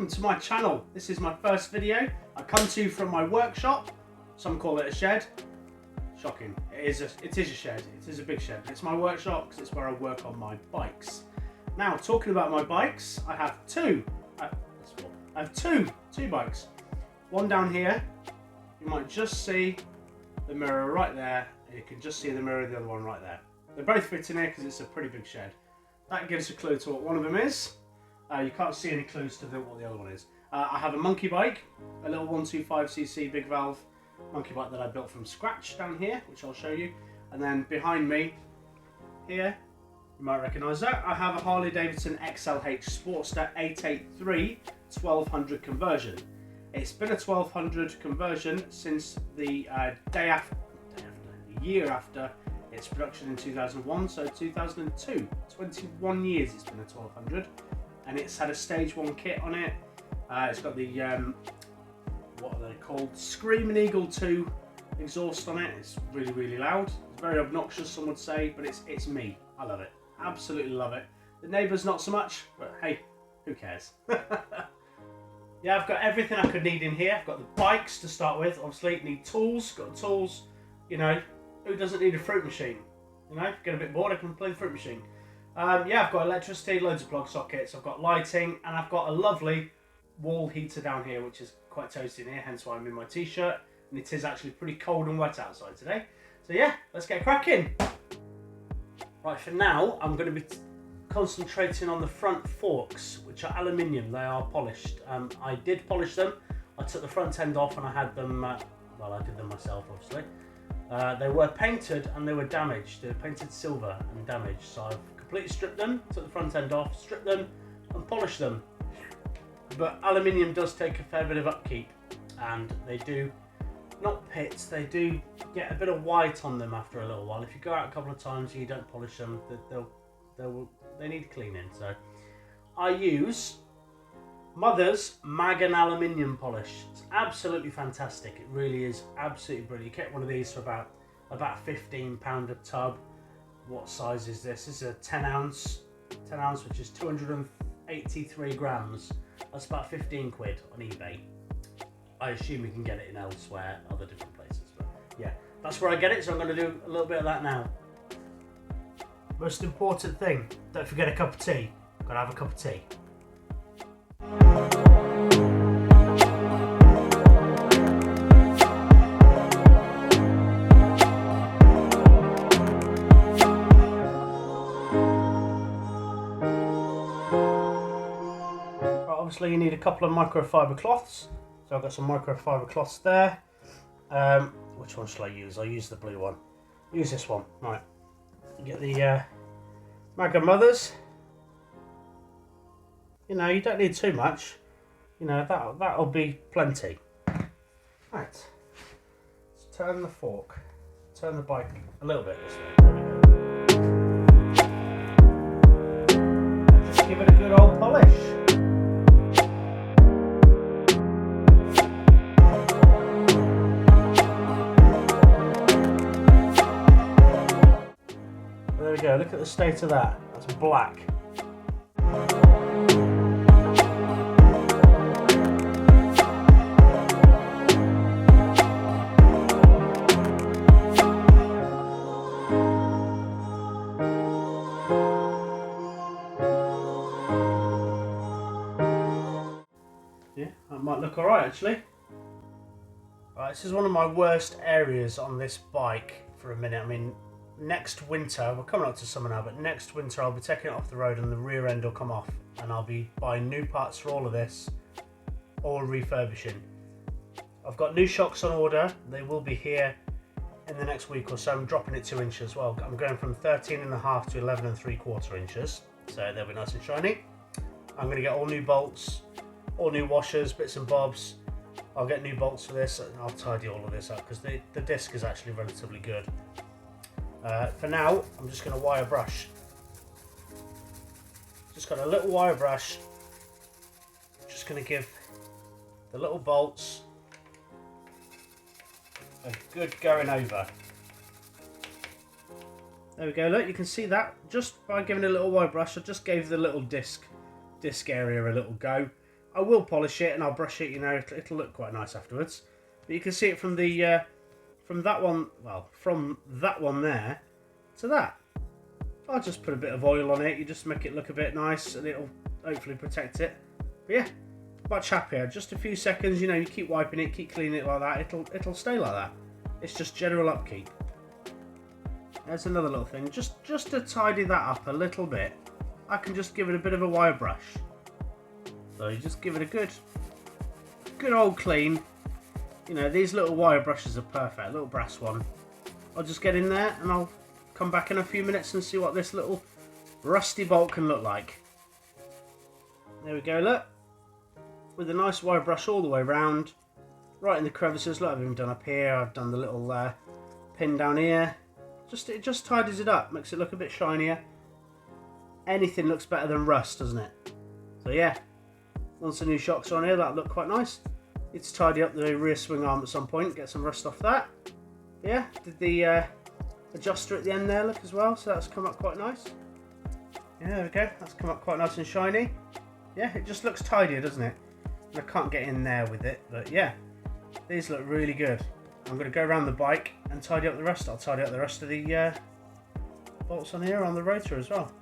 welcome to my channel. This is my first video. I come to you from my workshop. Some call it a shed. Shocking. It is a shed. It is a big shed. It's my workshop because it's where I work on my bikes. Now, talking about my bikes, I have two bikes. One down here. You might just see the mirror right there. You can just see the mirror of the other one right there. They both fit in here because it's a pretty big shed. That gives a clue to what one of them is. You can't see any clues to what the other one is. I have a monkey bike, a little 125cc big valve monkey bike that I built from scratch down here, which I'll show you. And then behind me here, you might recognise that, I have a Harley Davidson XLH Sportster 883 1200 conversion. It's been a 1200 conversion since the year after its production in 2001, so 2002. 21 years it's been a 1200, and it's had a stage 1 kit on it. It's got the what are they called, Screaming Eagle 2 exhaust on it. It's really, really loud. It's very obnoxious, some would say, but it's me. I love it, absolutely love it. The neighbours not so much, but hey, who cares? Yeah, I've got everything I could need in here. I've got the bikes to start with. Obviously need tools, got tools. You know, who doesn't need a fruit machine? You know, get a bit bored, I can play the fruit machine. Yeah, I've got electricity, loads of plug sockets, I've got lighting, and I've got a lovely wall heater down here, which is quite toasty in here, hence why I'm in my t-shirt. And it is actually pretty cold and wet outside today. So yeah, let's get cracking. Right, for now, I'm going to be concentrating on the front forks, which are aluminium. They are polished. I did polish them. I took the front end off and I had them, well, I did them myself, obviously. They were painted and they were damaged. They were painted silver and damaged. So I've completely stripped them, took the front end off, stripped them and polished them. But aluminium does take a fair bit of upkeep, and they do, not pits, they do get a bit of white on them after a little while. If you go out a couple of times and you don't polish them, they need cleaning. So I use Mother's Magan aluminium polish. It's absolutely fantastic. It really is absolutely brilliant. You get one of these for about £15 a tub. What size is this? This is a 10 ounce, which is 283 grams. That's about 15 quid on eBay. I assume you can get it in elsewhere, other different places. But yeah, that's where I get it. So I'm going to do a little bit of that now. Most important thing, don't forget a cup of tea. Gotta have a cup of tea. Obviously you need a couple of microfiber cloths, so I've got some microfiber cloths there. Which one shall I use? I'll use the blue one. Use this one. Right, get the Maga Mothers. You know, you don't need too much. You know, that'll be plenty. Right, let's turn the fork, turn the bike a little bit this way. There we go. Just give it a good old polish. There we go, look at the state of that. That's black. Yeah, that might look alright actually. Right, this is one of my worst areas on this bike for a minute. I mean, next winter, we're coming up to summer now, but next winter I'll be taking it off the road and the rear end will come off, and I'll be buying new parts for all of this, or refurbishing. I've got new shocks on order. They will be here in the next week or so. I'm dropping it 2 inches. Well, I'm going from 13.5 to 11.75 inches, so they'll be nice and shiny. I'm going to get all new bolts, all new washers, bits and bobs. I'll get new bolts for this and I'll tidy all of this up because the disc is actually relatively good. For now, I'm just going to wire brush. Just got a little wire brush. Just going to give the little bolts a good going over. There we go, look, you can see that just by giving it a little wire brush. I just gave the little disc area a little go. I will polish it and I'll brush it, you know, it'll look quite nice afterwards. But you can see it from the from that one, well, from that one there to that. I'll just put a bit of oil on it, you just make it look a bit nice and it'll hopefully protect it. But yeah, much happier. Just a few seconds, you know, you keep wiping it, keep cleaning it like that, it'll stay like that. It's just general upkeep. There's another little thing, just to tidy that up a little bit, I can just give it a bit of a wire brush. So you just give it a good old clean. You know, these little wire brushes are perfect, little brass one. I'll just get in there and I'll come back in a few minutes and see what this little rusty bolt can look like. There we go, look. With a nice wire brush all the way around, right in the crevices. Look, I've even done up here, I've done the little pin down here. It just tidies it up, makes it look a bit shinier. Anything looks better than rust, doesn't it? So yeah, once the new shocks are on here, that'll look quite nice. Need to tidy up the rear swing arm at some point, get some rust off that. But yeah, did the adjuster at the end there look as well, so that's come up quite nice. Yeah, there we go, that's come up quite nice and shiny. Yeah, it just looks tidier, doesn't it? And I can't get in there with it, but yeah, these look really good. I'm going to go around the bike and tidy up the rest. I'll tidy up the rest of the bolts on here on the rotor as well.